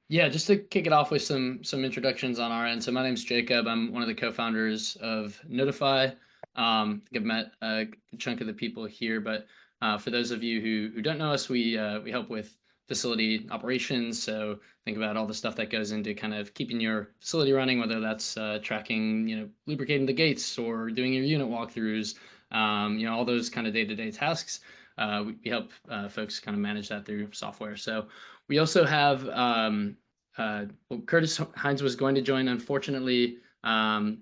Yeah, just to kick it off with some introductions on our end. So my name's Jacob. I'm one of the co-founders of Notify. I think I've met a good chunk of the people here, but for those of you who don't know us, we help with facility operations. So think about all the stuff that goes into kind of keeping your facility running, whether that's tracking, lubricating the gates or doing your unit walkthroughs, all those kind of day-to-day tasks. We help folks kind of manage that through software. So we also have well, Curtis Hines was going to join. Unfortunately, I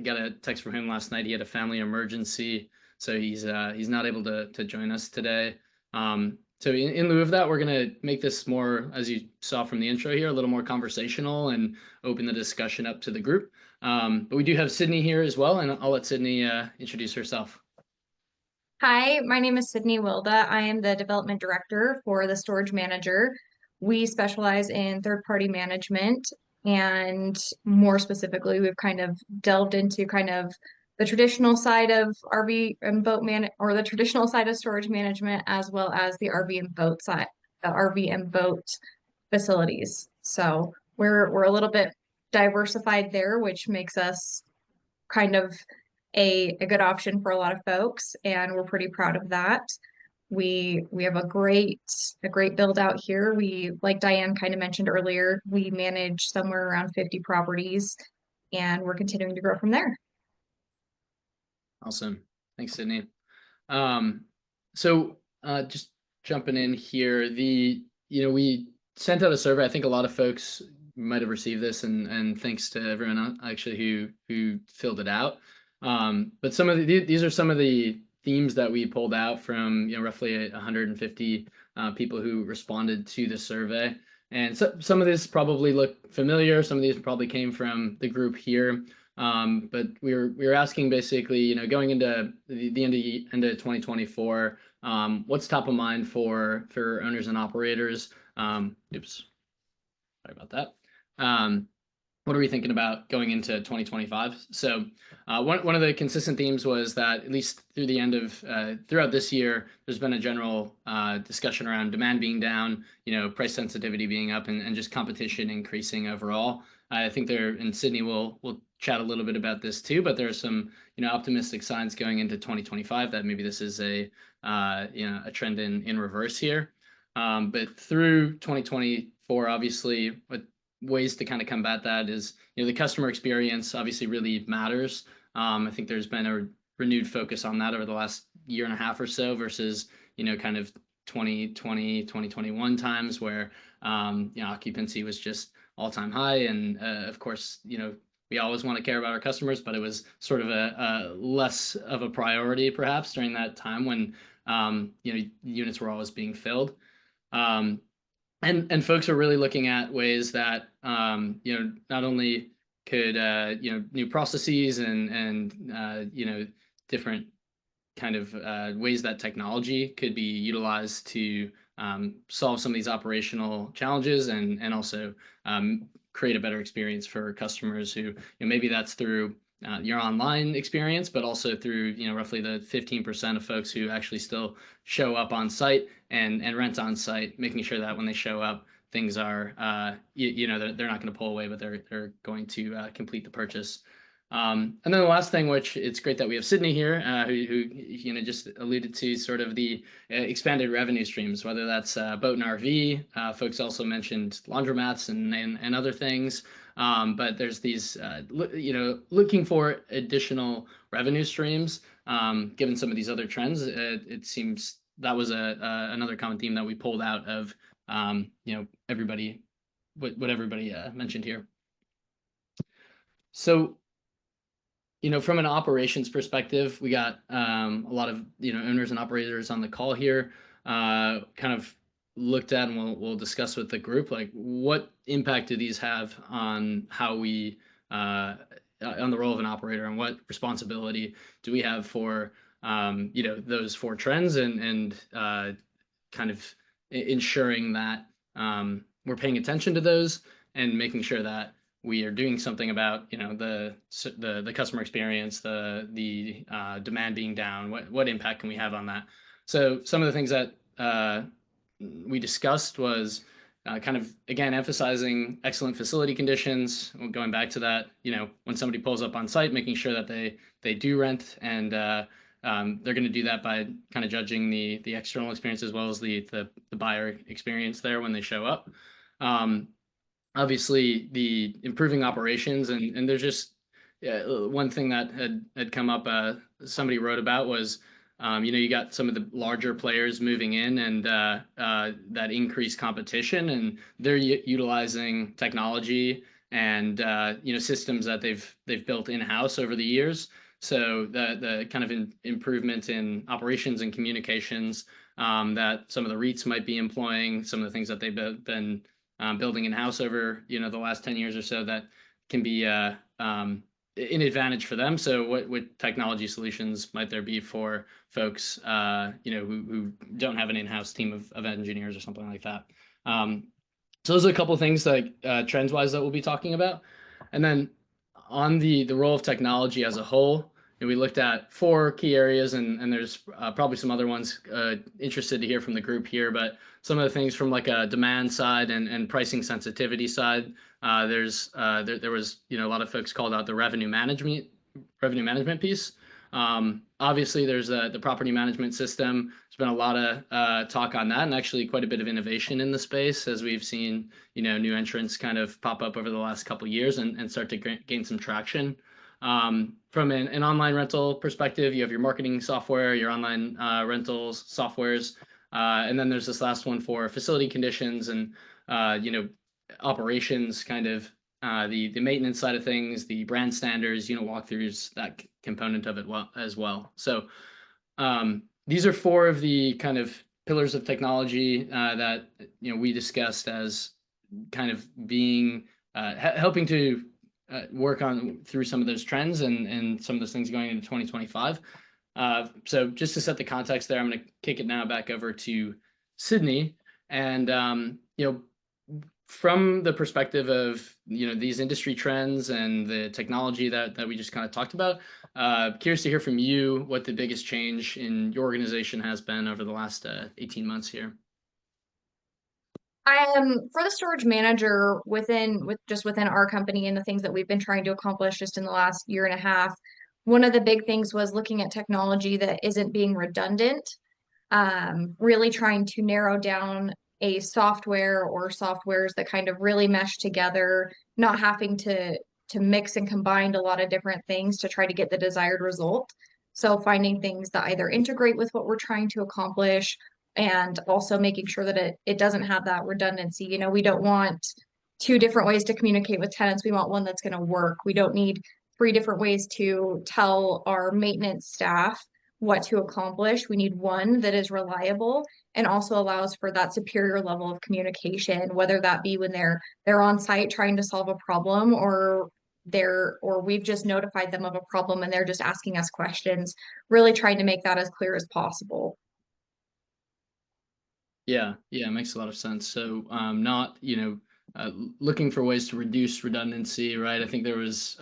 got a text from him last night. He had a family emergency, so he's not able to join us today. So in lieu of that, we're gonna make this more, as you saw from the intro here, a little more conversational and open the discussion up to the group. But we do have Sydney here as well, and I'll let Sydney introduce herself. Hi, my name is Sydney Wilda. I am the development director for the storage manager. We specialize in third-party management, and more specifically, we've kind of delved into kind of the traditional side of RV and boat man or the traditional side of storage management, as well as the RV and boat side, the RV and boat facilities. So we're a little bit diversified there, which makes us kind of a good option for a lot of folks, and we're pretty proud of that. We have a great build out here. We, like Diane kind of mentioned earlier, we manage somewhere around 50 properties, and we're continuing to grow from there. Awesome, thanks, Sydney. Um, so just jumping in here, we sent out a survey. I think a lot of folks might have received this, and thanks to everyone actually who filled it out. But these are some of the themes that we pulled out from roughly 150 people who responded to the survey. And so some of this probably look familiar. Some of these probably came from the group here. But we were asking basically, going into the end of 2024, what's top of mind for owners and operators? Oops, sorry about that. What are we thinking about going into 2025? So one of the consistent themes was that at least through the end of throughout this year, there's been a general discussion around demand being down, price sensitivity being up, and just competition increasing overall. I think and Sydney will chat a little bit about this too, but there are some optimistic signs going into 2025 that maybe this is a trend in reverse here. But through 2024, obviously, what ways to kind of combat that is, the customer experience obviously really matters. I think there's been a renewed focus on that over the last year and a half or so versus, kind of 2020, 2021 times where, occupancy was just all-time high. And of course, we always want to care about our customers, but it was sort of a less of a priority perhaps during that time when, units were always being filled. Um, and folks are really looking at ways that not only could new processes and different kind of ways that technology could be utilized to solve some of these operational challenges and also create a better experience for customers who maybe that's through your online experience, but also through roughly the 15% of folks who actually still show up on site and rent on site, making sure that when they show up, things are they're not going to pull away, but they're going to complete the purchase. And then the last thing, which it's great that we have Sydney here, who just alluded to sort of the expanded revenue streams, whether that's boat and RV. Folks also mentioned laundromats and other things. But there's these, looking for additional revenue streams. Given some of these other trends, it seems that was another common theme that we pulled out of, everybody, what everybody mentioned here. So from an operations perspective, we got a lot of owners and operators on the call here. Kind of looked at, and we'll discuss with the group, like what impact do these have on how we on the role of an operator, and what responsibility do we have for those four trends and kind of ensuring that we're paying attention to those and making sure that we are doing something about the customer experience, the demand being down. What impact can we have on that? So some of the things that we discussed was kind of again emphasizing excellent facility conditions. Going back to that, when somebody pulls up on site, making sure that they do rent, and they're going to do that by kind of judging the external experience as well as the buyer experience there when they show up. Obviously, the improving operations, and there's just one thing that had come up. Somebody wrote about was you got some of the larger players moving in, and that increased competition, and they're utilizing technology and systems that they've built in-house over the years. So the kind of improvement in operations and communications that some of the REITs might be employing, some of the things that they've been building in-house over the last 10 years or so, that can be an advantage for them. So what technology solutions might there be for folks who don't have an in-house team of engineers or something like that? So those are a couple of things like trends wise that we'll be talking about. And then on the role of technology as a whole, we looked at 4 key areas, and there's probably some other ones interested to hear from the group here, but some of the things from like a demand side and pricing sensitivity side, there was a lot of folks called out the revenue management piece. Obviously, there's the property management system. There's been a lot of talk on that, and actually quite a bit of innovation in the space, as we've seen new entrants kind of pop up over the last couple of years and start to gain some traction. From an online rental perspective, you have your marketing software, your online rentals softwares, and then there's this last one for facility conditions and operations, kind of the maintenance side of things, the brand standards, walkthroughs, that component of it as well. So these are 4 of the kind of pillars of technology that we discussed as kind of being helping to work on through some of those trends and some of those things going into 2025. So just to set the context there, I'm going to kick it now back over to Sydney. And from the perspective of these industry trends and the technology that we just kind of talked about, curious to hear from you what the biggest change in your organization has been over the last 18 months here. For the storage manager within our company and the things that we've been trying to accomplish just in the last year and a half, one of the big things was looking at technology that isn't being redundant, really trying to narrow down a software or softwares that kind of really mesh together, not having to mix and combine a lot of different things to try to get the desired result. So finding things that either integrate with what we're trying to accomplish, and also making sure that it doesn't have that redundancy. We don't want 2 different ways to communicate with tenants. We want one that's going to work. We don't need 3 different ways to tell our maintenance staff what to accomplish. We need one that is reliable and also allows for that superior level of communication, whether that be when they're on site trying to solve a problem, or we've just notified them of a problem and they're just asking us questions, really trying to make that as clear as possible. Yeah, it makes a lot of sense. So not looking for ways to reduce redundancy, right? I think there was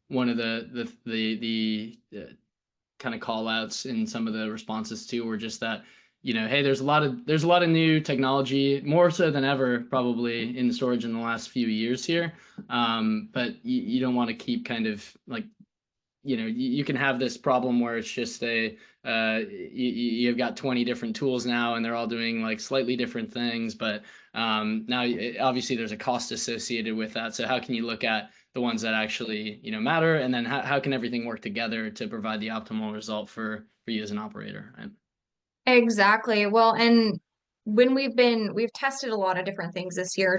one of the kind of call outs in some of the responses too, were just that hey, there's a lot of new technology, more so than ever probably in storage in the last few years here, but you don't want to keep kind of like you can have this problem where it's just you've got 20 different tools now and they're all doing like slightly different things, but now obviously there's a cost associated with that. So how can you look at the ones that actually matter, and then how can everything work together to provide the optimal result for you as an operator, right? Exactly. Well, and when we've tested a lot of different things this year,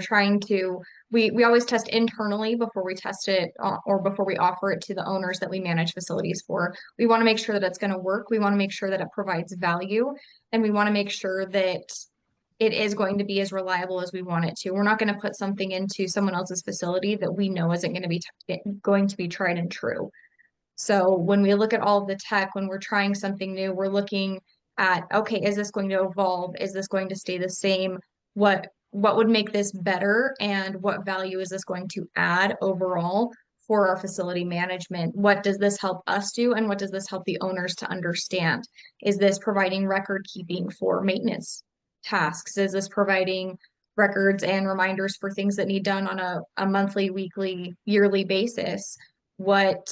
we always test internally before we test it or before we offer it to the owners that we manage facilities for. We want to make sure that it's going to work. We want to make sure that it provides value, and we want to make sure that it is going to be as reliable as we want it to. We're not going to put something into someone else's facility that we know isn't going to be tried and true. So when we look at all of the tech, when we're trying something new, we're looking at, okay, is this going to evolve? Is this going to stay the same? What would make this better? And what value is this going to add overall for our facility management? What does this help us do? And what does this help the owners to understand? Is this providing record keeping for maintenance tasks? Is this providing records and reminders for things that need done on a monthly, weekly, yearly basis. What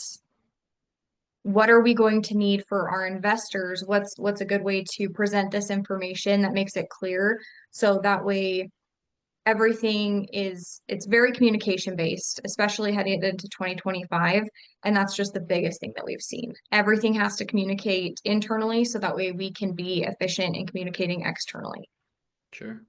are we going to need for our investors? What's a good way to present this information that makes it clear? So that way everything it's very communication based, especially heading into 2025. And that's just the biggest thing that we've seen. Everything has to communicate internally so that way we can be efficient in communicating externally. Sure.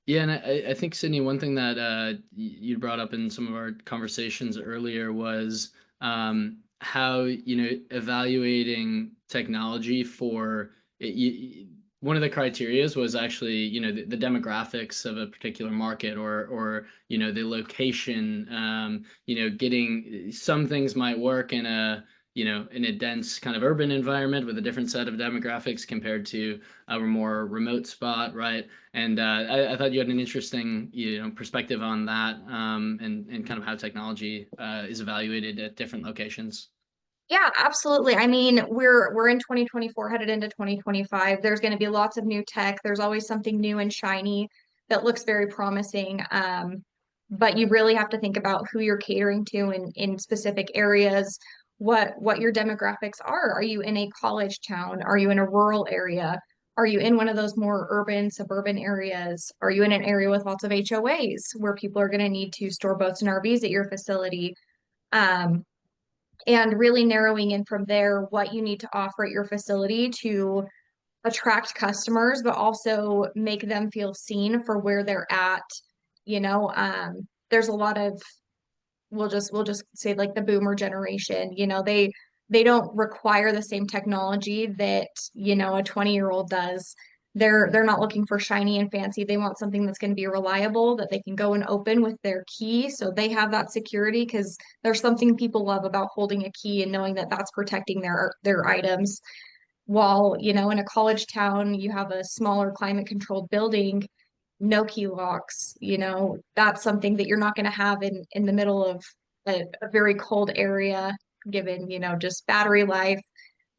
Yeah, and I think, Sydney, one thing that you brought up in some of our conversations earlier was how, evaluating technology for one of the criterias was actually, the demographics of a particular market, or the location. Getting some things might work in a dense kind of urban environment with a different set of demographics compared to a more remote spot, right? And I thought you had an interesting, perspective on that, and kind of how technology is evaluated at different locations. Yeah, absolutely. I mean, we're in 2024, headed into 2025. There's going to be lots of new tech. There's always something new and shiny that looks very promising. But you really have to think about who you're catering to in specific areas, what your demographics are. Are you in a college town? Are you in a rural area? Are you in one of those more urban, suburban areas? Are you in an area with lots of HOAs where people are going to need to store boats and RVs at your facility? Um, and really narrowing in from there what you need to offer at your facility to attract customers, but also make them feel seen for where they're at. There's a lot of we'll just say like the boomer generation, they don't require the same technology that, a 20-year-old does. They're not looking for shiny and fancy. They want something that's going to be reliable, that they can go and open with their key. So they have that security, because there's something people love about holding a key and knowing that that's protecting their items. While, in a college town, you have a smaller climate controlled building, no key locks, that's something that you're not going to have in the middle of a very cold area, given, just battery life,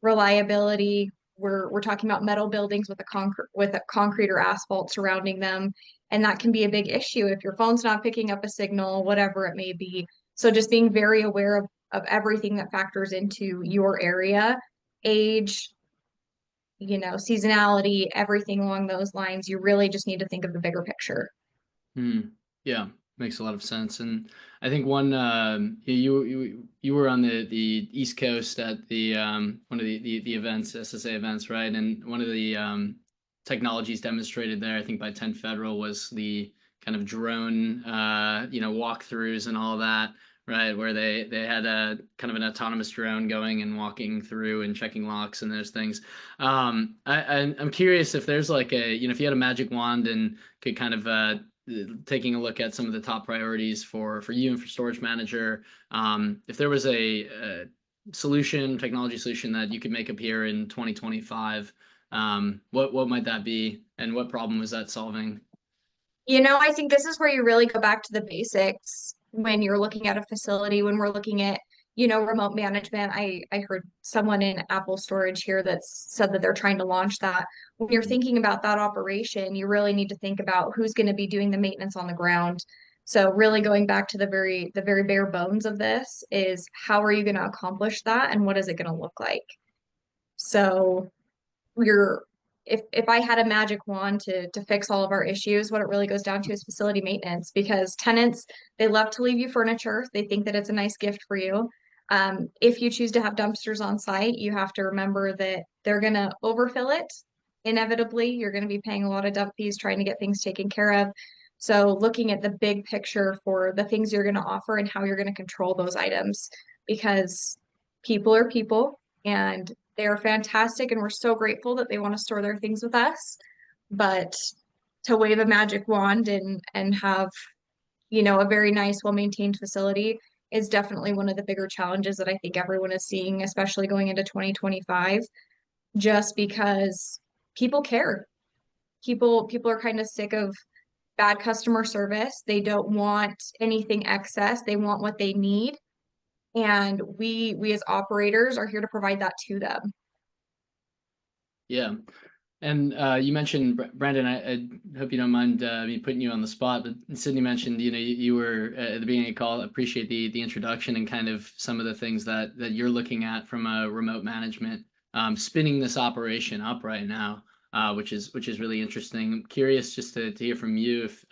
reliability. We're talking about metal buildings with a concrete or asphalt surrounding them, and that can be a big issue if your phone's not picking up a signal, whatever it may be. So just being very aware of everything that factors into your area, age, seasonality, everything along those lines. You really just need to think of the bigger picture. Yeah, makes a lot of sense. And I think one, you were on the East Coast at the one of the events, SSA events, right? And one of the technologies demonstrated there, I think by 10 Federal, was the kind of drone, walkthroughs and all that, right? Where they had a kind of an autonomous drone going and walking through and checking locks and those things. I'm curious if there's like if you had a magic wand and could kind of taking a look at some of the top priorities for you and for Storage Manager, if there was a technology solution that you could make appear in 2025, what might that be, and what problem was that solving? I think this is where you really go back to the basics when you're looking at a facility, when we're looking at, remote management. I heard someone in Apple Storage here that said that they're trying to launch that. When you're thinking about that operation, you really need to think about who's going to be doing the maintenance on the ground. So really going back to the very bare bones of this is, how are you going to accomplish that, and what is it going to look like? So we're if I had a magic wand to fix all of our issues, what it really goes down to is facility maintenance, because tenants, they love to leave you furniture. They think that it's a nice gift for you. If you choose to have dumpsters on site, you have to remember that they're going to overfill it. Inevitably, you're going to be paying a lot of dump fees trying to get things taken care of. So looking at the big picture for the things you're going to offer and how you're going to control those items, because people are people, and they are fantastic, and we're so grateful that they want to store their things with us. But to wave a magic wand and have, a very nice, well-maintained facility is definitely one of the bigger challenges that I think everyone is seeing, especially going into 2025, just because people care. People are kind of sick of bad customer service. They don't want anything excess. They want what they need. And we as operators are here to provide that to them. Yeah. And you mentioned Brandon. I hope you don't mind me putting you on the spot. But Sydney mentioned, you were at the beginning of the call. Appreciate the introduction and kind of some of the things that you're looking at from a remote management, spinning this operation up right now, which is really interesting. I'm curious just to hear from you if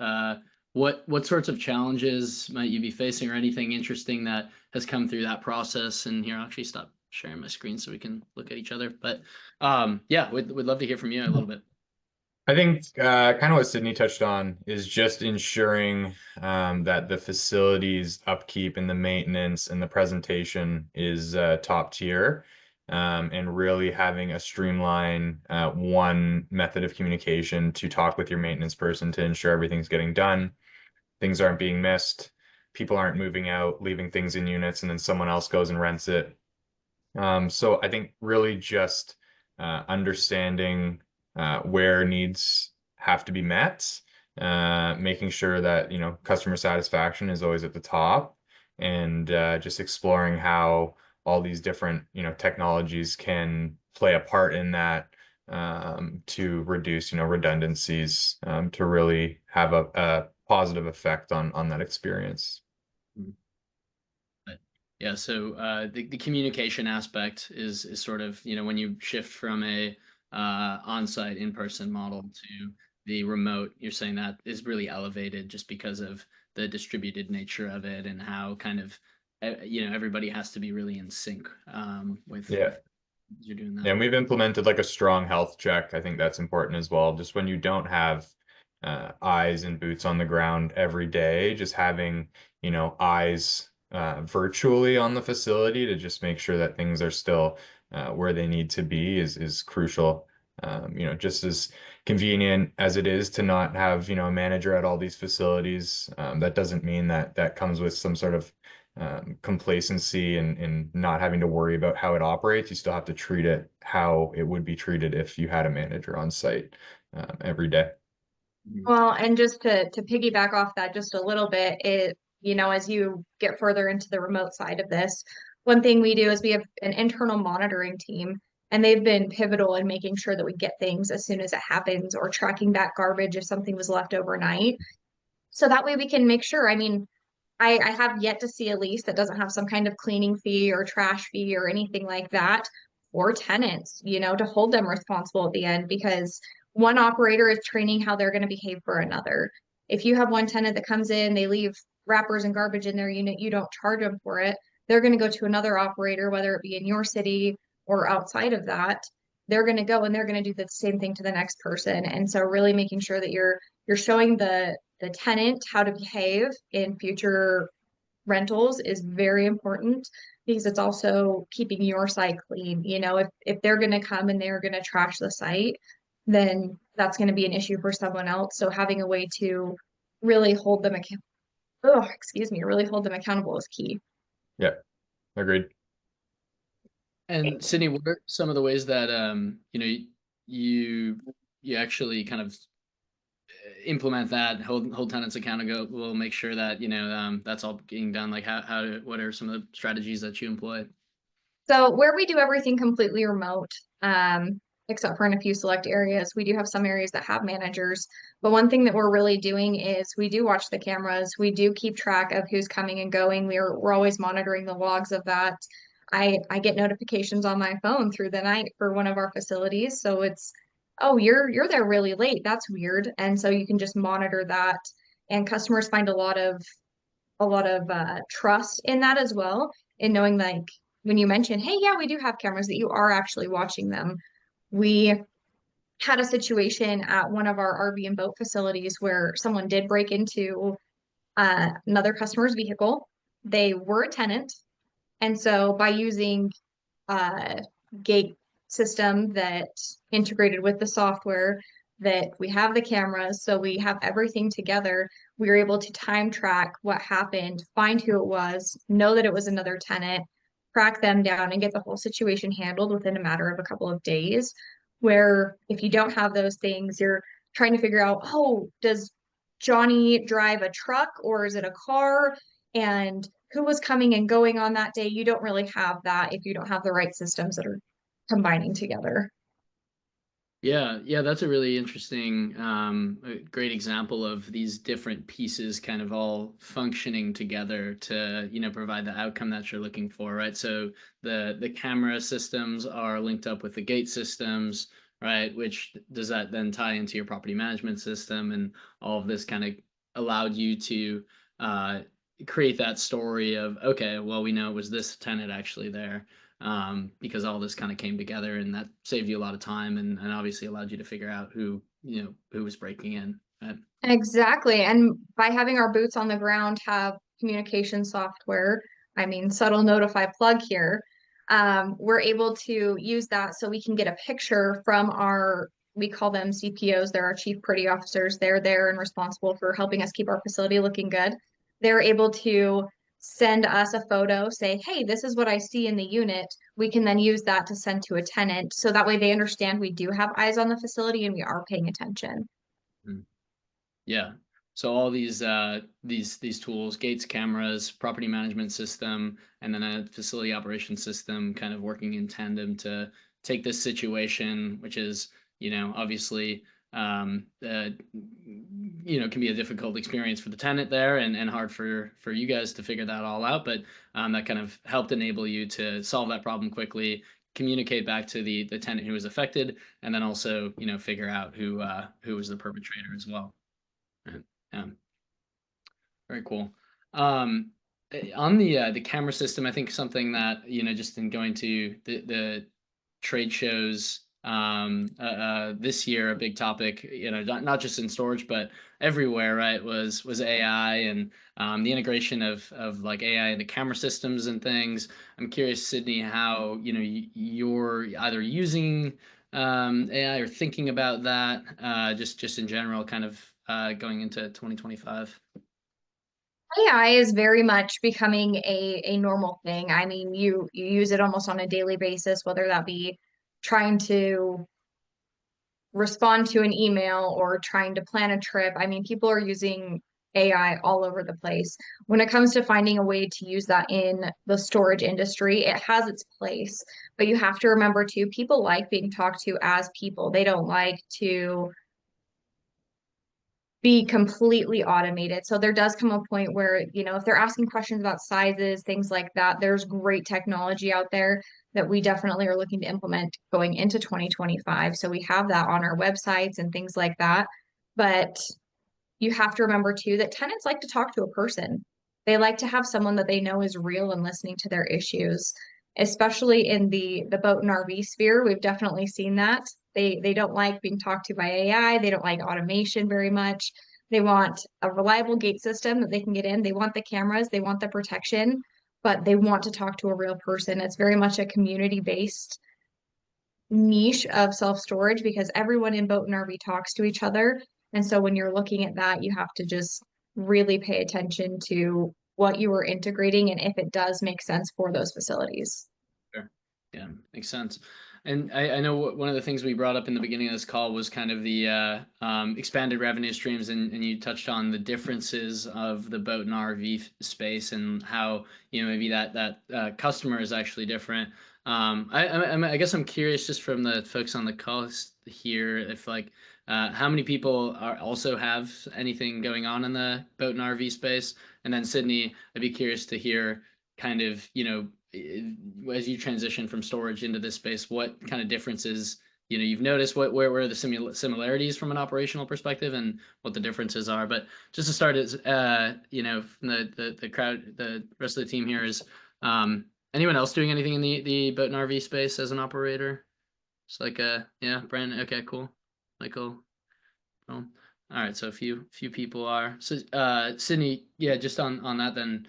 what sorts of challenges might you be facing, or anything interesting that has come through that process. And here, I'll actually stop sharing my screen so we can look at each other. But yeah, we'd love to hear from you a little bit. I think kind of what Sydney touched on is just ensuring that the facilities upkeep and the maintenance and the presentation is top tier, and really having a streamline one method of communication to talk with your maintenance person to ensure everything's getting done, things aren't being missed, people aren't moving out, leaving things in units, and then someone else goes and rents it. So I think really just understanding where needs have to be met, making sure that, customer satisfaction is always at the top, and just exploring how all these different, technologies can play a part in that, to reduce, redundancies, to really have a positive effect on that experience. But yeah, so the communication aspect is sort of, when you shift from a on-site in-person model to the remote, you're saying that is really elevated just because of the distributed nature of it, and how kind of everybody has to be really in sync with Yeah. you're doing that. Yeah, and we've implemented like a strong health check. I think that's important as well. Just when you don't have eyes and boots on the ground every day, just having, eyes virtually on the facility to just make sure that things are still where they need to be is crucial. Just as convenient as it is to not have, a manager at all these facilities, that doesn't mean that that comes with some sort of complacency and not having to worry about how it operates. You still have to treat it how it would be treated if you had a manager on site every day. Well, and just to piggyback off that just a little bit, as you get further into the remote side of this, one thing we do is we have an internal monitoring team, and they've been pivotal in making sure that we get things as soon as it happens, or tracking back garbage if something was left overnight. So that way we can make sure. I mean, I have yet to see a lease that doesn't have some kind of cleaning fee or trash fee or anything like that for tenants, to hold them responsible at the end, because one operator is training how they're going to behave for another. If you have one tenant that comes in, they leave wrappers and garbage in their unit, you don't charge them for it. They're going to go to another operator, whether it be in your city or outside of that. They're going to go and they're going to do the same thing to the next person. And so really making sure that you're showing the tenant how to behave in future rentals is very important, because it's also keeping your site clean. If they're going to come and they're going to trash the site, then that's going to be an issue for someone else. So having a way to really hold them really hold them accountable is key. Yeah, agreed. And Sydney, what are some of the ways that you you actually kind of implement that, hold tenants accountable, make sure that that's all being done? Like what are some of the strategies that you employ? So where we do everything completely remote, except for in a few select areas, we do have some areas that have managers. But one thing that we're really doing is we do watch the cameras. We do keep track of who's coming and going. We're always monitoring the logs of that. I get notifications on my phone through the night for one of our facilities. So it's, oh, you're there really late. That's weird. And so you can just monitor that. And customers find a lot of trust in that as well, in knowing, like, when you mention, hey, yeah, we do have cameras, that you are actually watching them. We had a situation at one of our RV and boat facilities where someone did break into another customer's vehicle. They were a tenant, and so by using a gate system that integrated with the software, that we have the cameras, so we have everything together. We were able to time track what happened, find who it was, know that it was another tenant, track them down, and get the whole situation handled within a matter of a couple of days. Where if you don't have those things, you're trying to figure out, oh, does Johnny drive a truck or is it a car? And who was coming and going on that day? You don't really have that if you don't have the right systems that are combining together. Yeah, that's a really interesting, a great example of these different pieces kind of all functioning together to, provide the outcome that you're looking for, right? So the camera systems are linked up with the gate systems, right? Which does that then tie into your property management system, and all of this kind of allowed you to uh, create that story of, okay, well, we know it was this tenant actually there, because all this kind of came together, and that saved you a lot of time, and obviously allowed you to figure out who was breaking in. Right? Exactly. And by having our boots on the ground have communication software, I mean, subtle notify plug here, we're able to use that so we can get a picture from our, we call them CPOs, they're our chief pretty officers. They're there and responsible for helping us keep our facility looking good. They're able to send us a photo, say, hey, this is what I see in the unit. We can then use that to send to a tenant. So that way they understand we do have eyes on the facility and we are paying attention. Mm. Yeah. So all these tools, gates, cameras, property management system, and then a facility operation system, kind of working in tandem to take this situation, which is, obviously, can be a difficult experience for the tenant there, and hard for you guys to figure that all out. But that kind of helped enable you to solve that problem quickly, communicate back to the tenant who was affected, and then also, figure out who was the perpetrator as well. Right. Yeah, very cool. Um, on the camera system, I think something that, just in going to the trade shows, this year, a big topic, not just in storage but everywhere, right, was AI, and the integration of like AI into camera systems and things. I'm curious, Sydney, how, you're either using AI or thinking about that, just in general, kind of going into 2025. AI is very much becoming a normal thing. I mean, you use it almost on a daily basis, whether that be trying to respond to an email or trying to plan a trip. I mean, people are using AI all over the place. When it comes to finding a way to use that in the storage industry, it has its place. But you have to remember too, people like being talked to as people. They don't like to be completely automated. So there does come a point where, if they're asking questions about sizes, things like that, there's great technology out there that we definitely are looking to implement going into 2025. So we have that on our websites and things like that. But you have to remember too that tenants like to talk to a person. They like to have someone that they know is real and listening to their issues, especially in the boat and RV sphere. We've definitely seen that. They don't like being talked to by AI. They don't like automation very much. They want a reliable gate system that they can get in. They want the cameras, they want the protection, but they want to talk to a real person. It's very much a community-based niche of self-storage because everyone in boat and RV talks to each other. And so when you're looking at that, you have to just really pay attention to what you are integrating and if it does make sense for those facilities. Sure. Yeah, makes sense. And I know one of the things we brought up in the beginning of this call was kind of the expanded revenue streams, and you touched on the differences of the boat and RV space, and how, maybe that customer is actually different. I guess I'm curious, just from the folks on the call here, if like how many people are also have anything going on in the boat and RV space, and then Sydney, I'd be curious to hear kind of, as you transition from storage into this space, what kind of differences, you've noticed, where are the similarities from an operational perspective, and what the differences are. But just to start, is from the crowd, the rest of the team here, is anyone else doing anything in the boat and RV space as an operator? It's like yeah, Brandon. Okay, cool. Michael. Oh. All right, so a few people are. So Sydney, yeah, just on that then,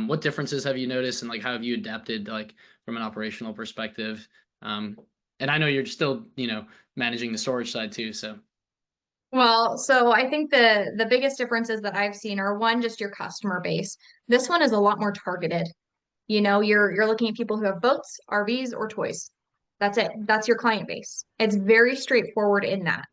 what differences have you noticed, and like how have you adapted, like from an operational perspective? And I know you're still, managing the storage side too, so. Well, so I think the biggest differences that I've seen are one, just your customer base. This one is a lot more targeted. You're looking at people who have boats, RVs, or toys. That's it. That's your client base. It's very straightforward in that.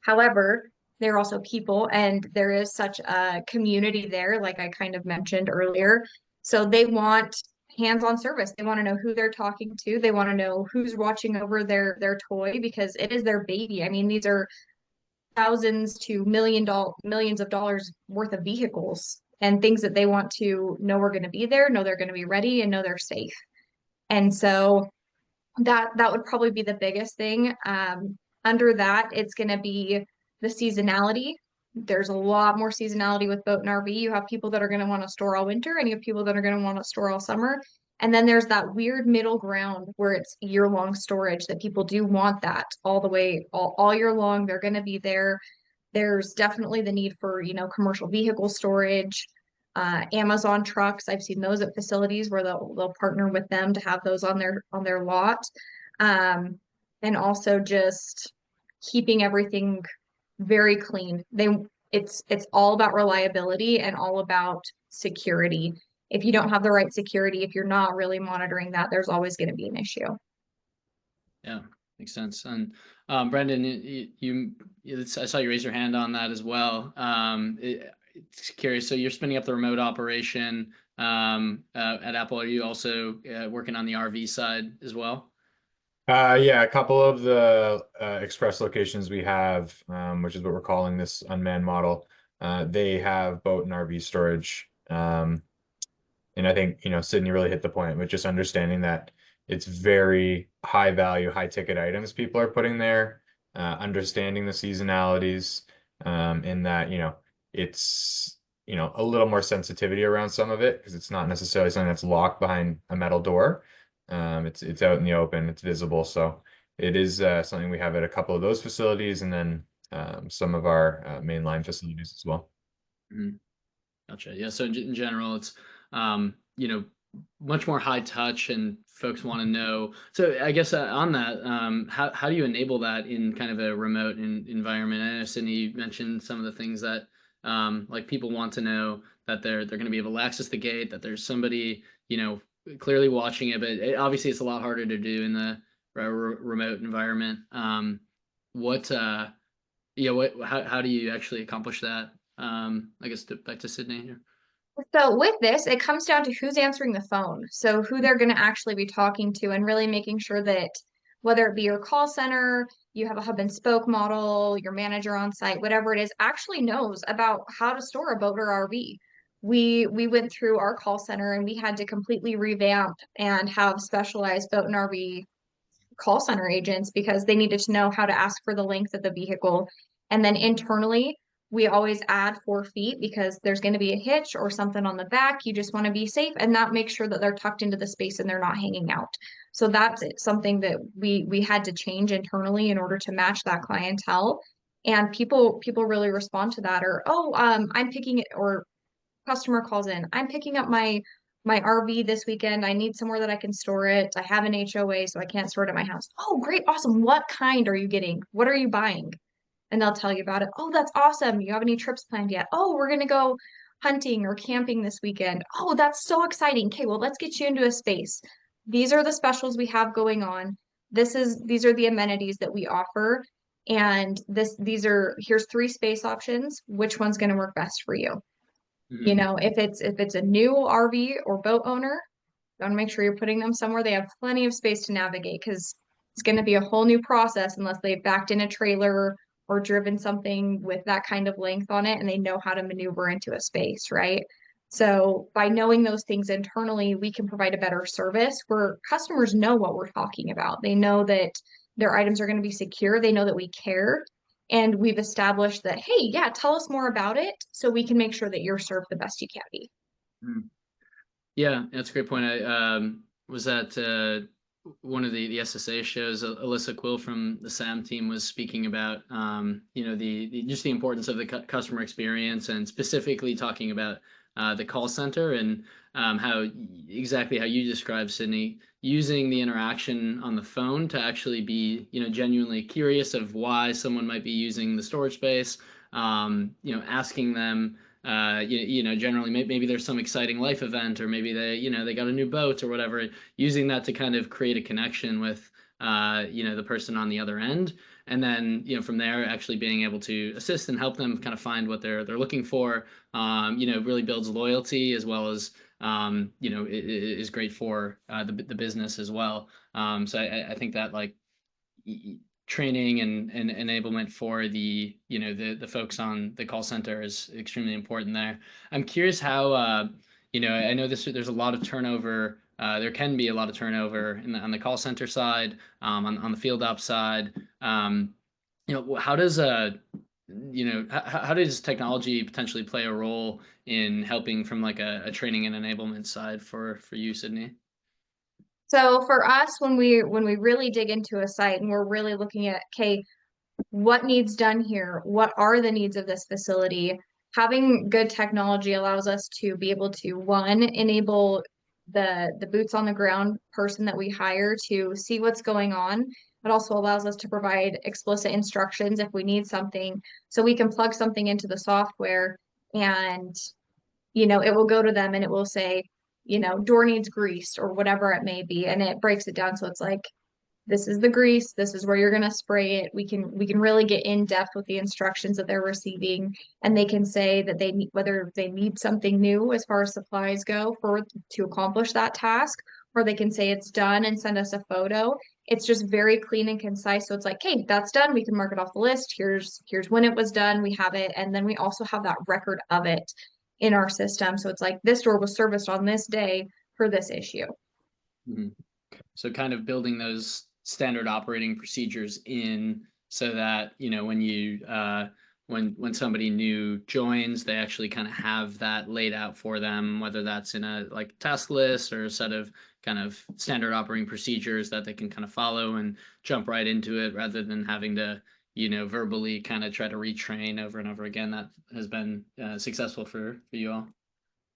However, they're also people, and there is such a community there, like I kind of mentioned earlier. So they want hands-on service. They want to know who they're talking to. They want to know who's watching over their toy because it is their baby. I mean, these are thousands to millions of dollars worth of vehicles and things that they want to know are going to be there, know they're going to be ready, and know they're safe. And so that would probably be the biggest thing. Under that, it's going to be the seasonality. There's a lot more seasonality with boat and RV. You have people that are going to want to store all winter, and you have people that are going to want to store all summer. And then there's that weird middle ground where it's year-long storage that people do want that all the way, all year long. They're going to be there. There's definitely the need for, commercial vehicle storage, Amazon trucks. I've seen those at facilities where they'll partner with them to have those on their lot. And also just keeping everything very clean. It's all about reliability and all about security. If you don't have the right security, if you're not really monitoring that, there's always going to be an issue. Yeah, makes sense. And Brendan, I saw you raise your hand on that as well. It's curious. So you're spinning up the remote operation at Apple. Are you also working on the RV side as well? Yeah, a couple of the express locations we have, which is what we're calling this unmanned model, they have boat and RV storage. And I think, Sydney really hit the point with just understanding that it's very high value, high ticket items people are putting there, understanding the seasonalities, in that, it's, a little more sensitivity around some of it because it's not necessarily something that's locked behind a metal door. It's out in the open, it's visible. So it is something we have at a couple of those facilities and then some of our mainline facilities as well. Mm-hmm. Gotcha. Yeah. So in general, it's much more high touch, and folks want to know. So I guess on that, how do you enable that in kind of a remote environment? I know Sydney mentioned some of the things that like people want to know that they're going to be able to access the gate, that there's somebody clearly watching it, but obviously it's a lot harder to do in the remote environment. How do you actually accomplish that? I guess back to Sydney here. So with this, it comes down to who's answering the phone. So who they're going to actually be talking to and really making sure that whether it be your call center, you have a hub and spoke model, your manager on site, whatever it is, actually knows about how to store a boat or RV. We went through our call center and we had to completely revamp and have specialized boat and RV call center agents because they needed to know how to ask for the length of the vehicle. And then internally, we always add 4 feet because there's going to be a hitch or something on the back. You just want to be safe and not make sure that they're tucked into the space and they're not hanging out. So that's something that we had to change internally in order to match that clientele. And people really respond to that. Or I'm picking it, or customer calls in, I'm picking up my RV this weekend. I need somewhere that I can store it. I have an HOA, so I can't store it at my house. Oh, great, awesome. What kind are you getting? What are you buying? And they'll tell you about it. Oh, that's awesome. You have any trips planned yet? Oh, we're going to go hunting or camping this weekend. Oh, that's so exciting. Okay, well, let's get you into a space. These are the specials we have going on. These are the amenities that we offer. And here's 3 space options. Which one's going to work best for you? Mm-hmm. If it's a new RV or boat owner, you want to make sure you're putting them somewhere they have plenty of space to navigate because it's going to be a whole new process unless they've backed in a trailer or driven something with that kind of length on it and they know how to maneuver into a space, right? So by knowing those things internally, we can provide a better service where customers know what we're talking about. They know that their items are going to be secure. They know that we care. And we've established that, hey, yeah, tell us more about it so we can make sure that you're served the best you can be. Yeah, that's a great point. I was at one of the SSA shows. Alyssa Quill from the SAM team was speaking about just the importance of the customer experience, and specifically talking about the call center and how you described, Sydney, using the interaction on the phone to actually be genuinely curious of why someone might be using the storage space. Asking them. Generally maybe there's some exciting life event, or maybe they got a new boat or whatever, using that to kind of create a connection with the person on the other end, and then from there actually being able to assist and help them kind of find what they're looking for. Really builds loyalty as well as is great for the business as well. So I think that like training and enablement for the folks on the call center is extremely important there. I'm curious how I know there's a lot of turnover. There can be a lot of turnover on the call center side, on the field ops side. How does how does technology potentially play a role in helping from like a training and enablement side for you, Sydney? So for us, when we really dig into a site and we're really looking at, okay, what needs done here? What are the needs of this facility? Having good technology allows us to be able to, one, enable the boots on the ground person that we hire to see what's going on. It also allows us to provide explicit instructions if we need something, so we can plug something into the software and it will go to them and it will say, door needs greased or whatever it may be, and it breaks it down so it's like, this is the grease, this is where you're going to spray it. We can really get in depth with the instructions that they're receiving, and they can say that they need, whether they need something new as far as supplies go to accomplish that task, or they can say it's done and send us a photo. It's just very clean and concise, so it's like, hey, that's done, we can mark it off the list. Here's when it was done, we have it, and then we also have that record of it in our system, so it's like, this door was serviced on this day for this issue. Mhm. So kind of building those standard operating procedures in so that, when you when somebody new joins, they actually kind of have that laid out for them, whether that's in a like task list or a set of kind of standard operating procedures that they can kind of follow and jump right into it rather than having to, verbally kind of try to retrain over and over again. That has been successful for you all.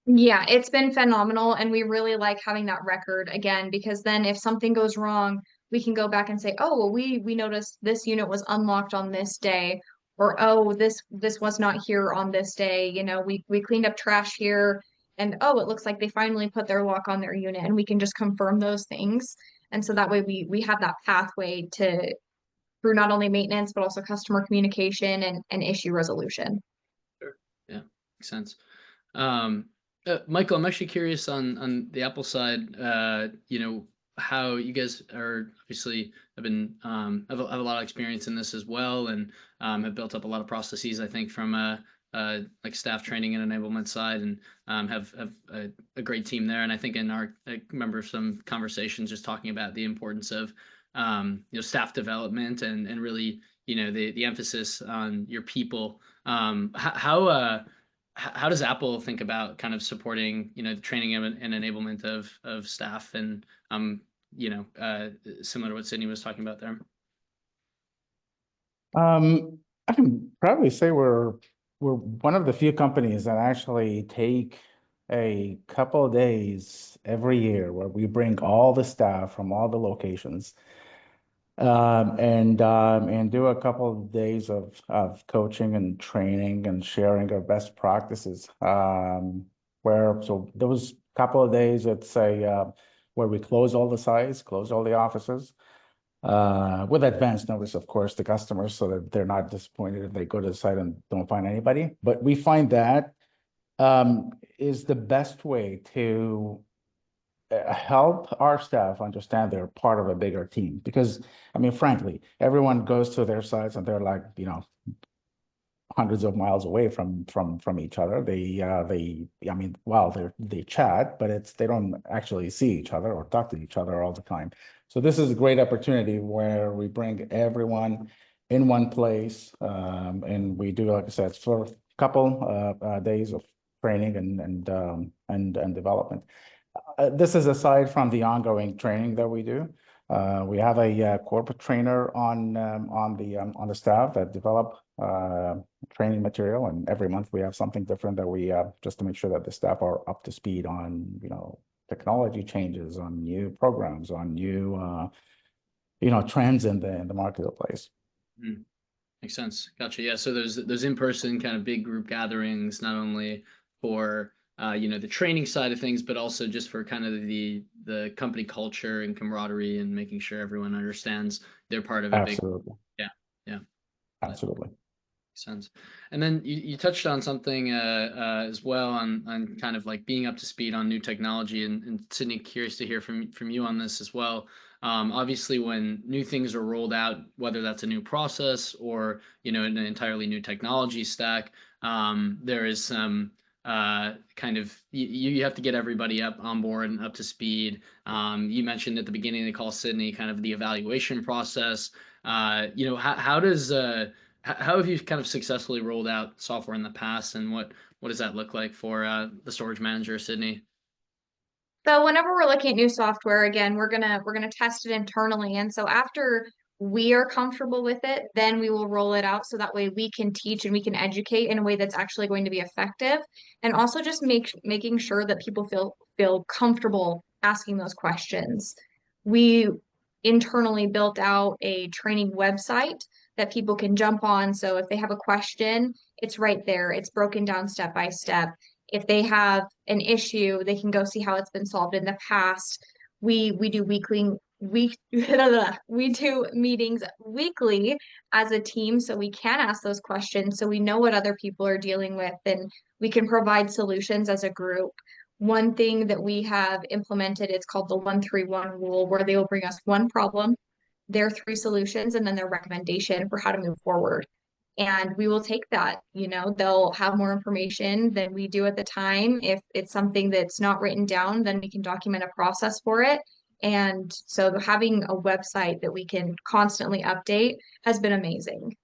Yeah, it's been phenomenal, and we really like having that record again, because then if something goes wrong, we can go back and say, oh, well, we noticed this unit was unlocked on this day, or oh, this was not here on this day. We cleaned up trash here, and oh, it looks like they finally put their lock on their unit, and we can just confirm those things. And so that way we have that pathway to through not only maintenance but also customer communication and issue resolution. Sure. Yeah, makes sense. Um, Michael, I'm actually curious on the Apple side. How you guys are obviously have been have a lot of experience in this as well, and have built up a lot of processes. I think from like staff training and enablement side, and have a great team there. And I think I remember some conversations just talking about the importance of staff development and really the emphasis on your people. How does Apple think about kind of supporting, the training and enablement of staff and, similar to what Sydney was talking about there? I can probably say we're one of the few companies that actually take a couple of days every year where we bring all the staff from all the locations, and do a couple of days of coaching and training and sharing our best practices. So those couple of days, it's where we close all the sites, close all the offices, with advance notice, of course, to customers, so that they're not disappointed if they go to the site and don't find anybody. But we find that is the best way to help our staff understand they're part of a bigger team. Because, I mean, frankly, everyone goes to their sites and they're like, hundreds of miles away from each other. I mean, well, they chat, but they don't actually see each other or talk to each other all the time. So this is a great opportunity where we bring everyone in one place, and we do, like I said, for a couple days of training and development. This is aside from the ongoing training that we do. We have a corporate trainer on the staff that develop training material, and every month we have something different that we just to make sure that the staff are up to speed on technology changes, on new programs, on new trends in the marketplace. Mm, makes sense. Gotcha. Yeah. So those in-person kind of big group gatherings, not only for the training side of things, but also just for kind of the company culture and camaraderie and making sure everyone understands they're part of a big. Absolutely. Yeah. Yeah. Absolutely. Sense. And then you touched on something as well on kind of like being up to speed on new technology, and Sydney, curious to hear from you on this as well. Obviously, when new things are rolled out, whether that's a new process or an entirely new technology stack, there is some kind of you have to get everybody up on board and up to speed. You mentioned at the beginning of the call, Sydney, kind of the evaluation process. How does how have you kind of successfully rolled out software in the past, and what does that look like for the storage manager, Sydney? So whenever we're looking at new software, again, we're gonna test it internally. And so after we are comfortable with it, then we will roll it out so that way we can teach and we can educate in a way that's actually going to be effective. And also just making sure that people feel comfortable asking those questions. We internally built out a training website that people can jump on. So if they have a question, it's right there. It's broken down step by step. If they have an issue, they can go see how it's been solved in the past. We do we do meetings weekly as a team so we can ask those questions so we know what other people are dealing with and we can provide solutions as a group. One thing that we have implemented, it's called the 1-3-1 rule, where they will bring us one problem, their 3 solutions, and then their recommendation for how to move forward. And we will take that, they'll have more information than we do at the time. If it's something that's not written down, then we can document a process for it. And so having a website that we can constantly update has been amazing.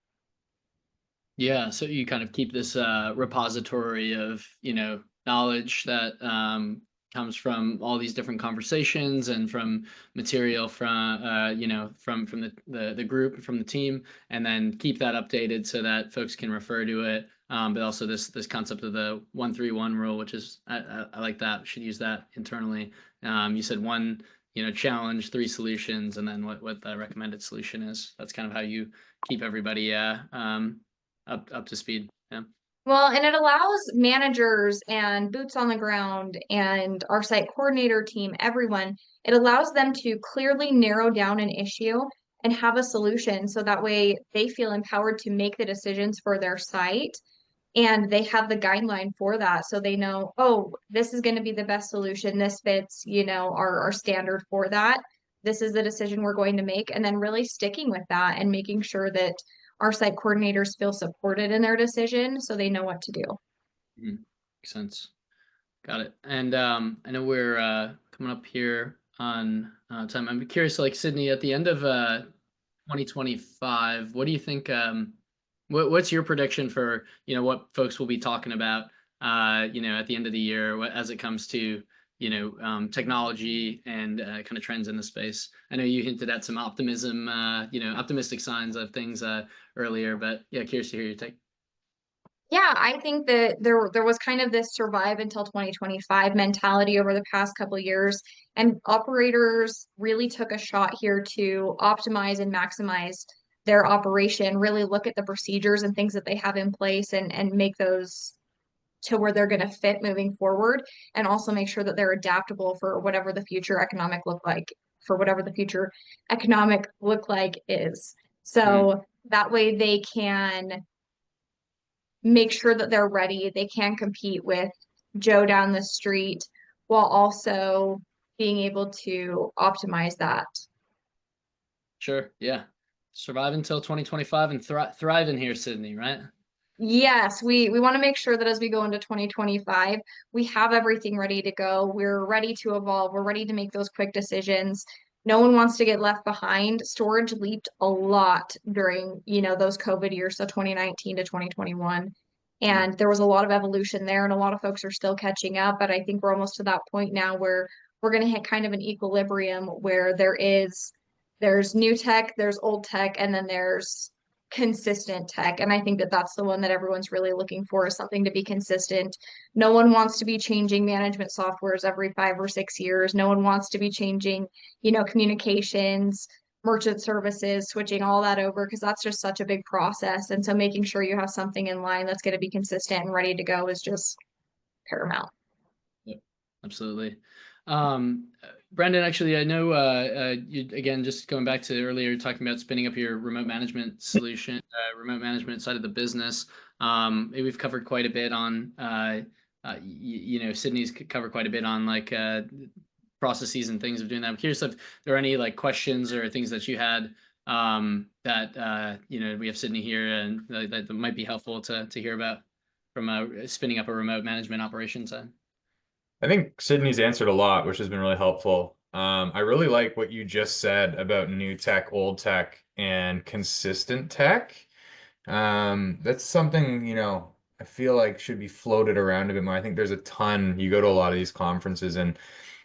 Yeah, so you kind of keep this repository of knowledge that comes from all these different conversations and from material from from the group, from the team, and then keep that updated so that folks can refer to it. But also this concept of the 1-3-1 rule, which is I like that. We should use that internally. You said one challenge, 3 solutions, and then what the recommended solution is. That's kind of how you keep everybody up to speed. Yeah. Well, and it allows managers and boots on the ground and our site coordinator team, everyone, it allows them to clearly narrow down an issue and have a solution. So that way they feel empowered to make the decisions for their site and they have the guideline for that. So they know, oh, this is going to be the best solution. This fits, our standard for that. This is the decision we're going to make. And then really sticking with that and making sure that our site coordinators feel supported in their decision so they know what to do. Makes sense. Got it. And I know we're coming up here on time. I'm curious, like Sydney, at the end of 2025, what do you think? What's your prediction for what folks will be talking about at the end of the year as it comes to technology and kind of trends in the space? I know you hinted at some optimism, optimistic signs of things earlier, but yeah, curious to hear your take. Yeah, I think that there was kind of this survive until 2025 mentality over the past couple of years, and operators really took a shot here to optimize and maximize their operation, really look at the procedures and things that they have in place and make those to where they're going to fit moving forward, and also make sure that they're adaptable for whatever the future economic look like is. So that way they can make sure that they're ready, they can compete with Joe down the street while also being able to optimize that. Sure. Yeah. Survive until 2025 and thrive in here, Sydney, right? Yes, we want to make sure that as we go into 2025, we have everything ready to go. We're ready to evolve. We're ready to make those quick decisions. No one wants to get left behind. Storage leaped a lot during, those COVID years, so 2019 to 2021. And there was a lot of evolution there, and a lot of folks are still catching up. But I think we're almost to that point now where we're going to hit kind of an equilibrium where there's new tech, there's old tech, and then there's consistent tech. And I think that that's the one that everyone's really looking for, is something to be consistent. No one wants to be changing management softwares every 5 or 6 years. No one wants to be changing, communications, merchant services, switching all that over, because that's just such a big process. And so making sure you have something in line that's going to be consistent and ready to go is just paramount. Yep, absolutely. Brendan, actually, I know you again just going back to earlier talking about spinning up your remote management solution, remote management side of the business. We've covered quite a bit on, you know, Sydney's covered quite a bit on like processes and things of doing that. I'm curious if there are any like questions or things that you had that you know, we have Sydney here and that might be helpful to hear about from spinning up a remote management operation side. I think Sydney's answered a lot, which has been really helpful. I really like what you just said about new tech, old tech, and consistent tech. That's something, you know, I feel like should be floated around a bit more. I think there's a ton. You go to a lot of these conferences, and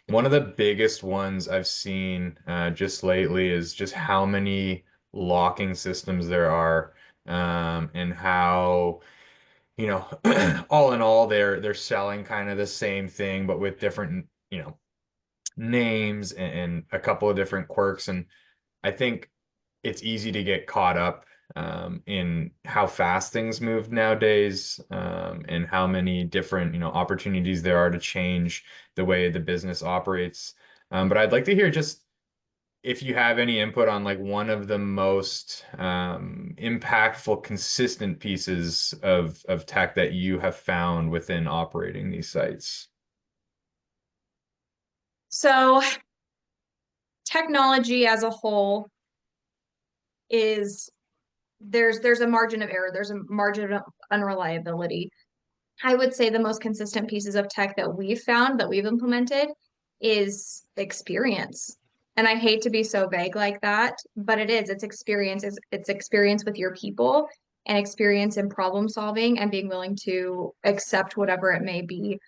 one of the biggest ones I've seen just lately is just how many locking systems there are, and how, you know, all in all, they're selling kind of the same thing, but with different, you know, names and a couple of different quirks. And I think it's easy to get caught up in how fast things move nowadays, and how many different, you know, opportunities there are to change the way the business operates. But I'd like to hear just if you have any input on like one of the most impactful, consistent pieces of tech that you have found within operating these sites. So technology as a whole is there's a margin of error, there's a margin of unreliability. I would say the most consistent pieces of tech that we've found that we've implemented is experience. And I hate to be so vague like that, but it is. It's experience. It's experience with your people and experience in problem solving and being willing to accept whatever it may be.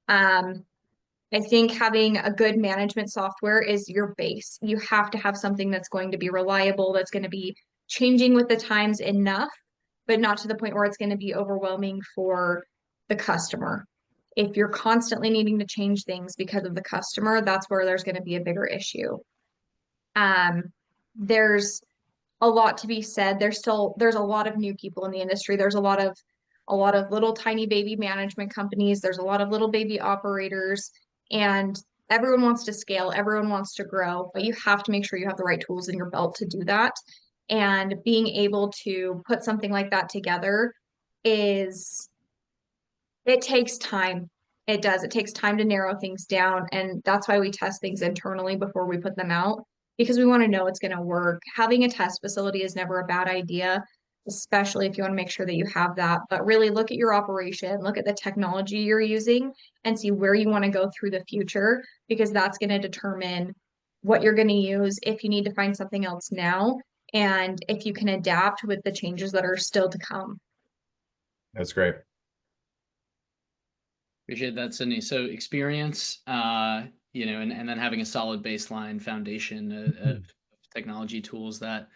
I think having a good management software is your base. You have to have something that's going to be reliable, that's going to be changing with the times enough, but not to the point where it's going to be overwhelming for the customer. If you're constantly needing to change things because of the customer, that's where there's going to be a bigger issue. There's a lot to be said. There's a lot of new people in the industry. There's a lot of little tiny baby management companies. There's a lot of little baby operators, and everyone wants to scale, everyone wants to grow, but you have to make sure you have the right tools in your belt to do that. And being able to put something like that together it takes time. It does. It takes time to narrow things down. And that's why we test things internally before we put them out, because we want to know it's going to work. Having a test facility is never a bad idea, especially if you want to make sure that you have that. But really look at your operation, look at the technology you're using, and see where you want to go through the future, because that's going to determine what you're going to use, if you need to find something else now, and if you can adapt with the changes that are still to come. That's great. Appreciate that, Sydney. So experience, you know, and then having a solid baseline foundation of technology tools that,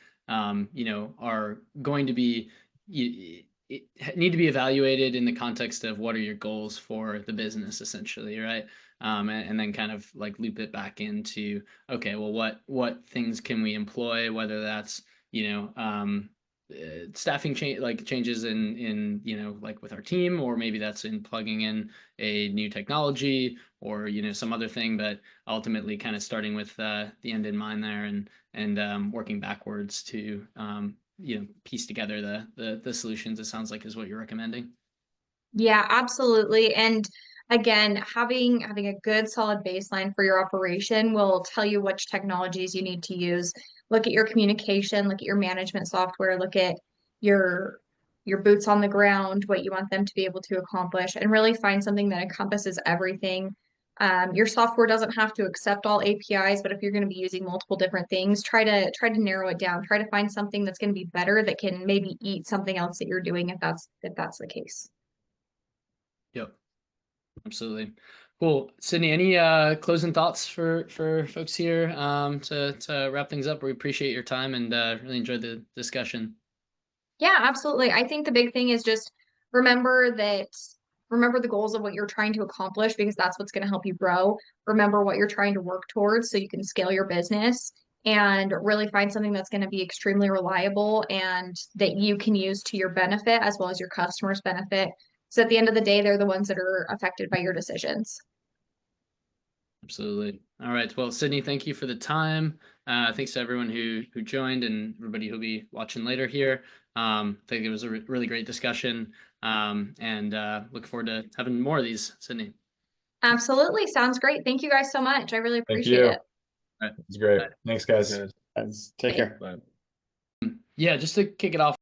you know, are going to be, need to be evaluated in the context of what are your goals for the business, essentially, right? And then kind of like loop it back into, okay, well, what things can we employ, whether that's, you know, staffing changes in, you know, like with our team, or maybe that's in plugging in a new technology or, you know, some other thing, but ultimately kind of starting with the end in mind there, and working backwards to you know, piece together the solutions, it sounds like, is what you're recommending. Yeah, absolutely. And again, having a good solid baseline for your operation will tell you which technologies you need to use. Look at your communication, look at your management software, look at your boots on the ground, what you want them to be able to accomplish, and really find something that encompasses everything. Your software doesn't have to accept all APIs, but if you're going to be using multiple different things, try to narrow it down. Try to find something that's going to be better, that can maybe eat something else that you're doing, if that's the case. Yep, absolutely. Cool. Sydney, any closing thoughts for folks here to wrap things up? We appreciate your time and really enjoyed the discussion. Yeah, absolutely. I think the big thing is just remember the goals of what you're trying to accomplish, because that's what's going to help you grow. Remember what you're trying to work towards so you can scale your business, and really find something that's going to be extremely reliable and that you can use to your benefit as well as your customers' benefit. So at the end of the day, they're the ones that are affected by your decisions. Absolutely. All right. Well, Sydney, thank you for the time. Thanks to everyone who joined and everybody who'll be watching later here. I think it was a really great discussion, and look forward to having more of these, Sydney. Absolutely. Sounds great. Thank you guys so much. I really Thank appreciate you. it. It's great. Bye. Thanks, guys. Take care. Yeah, just to kick it off.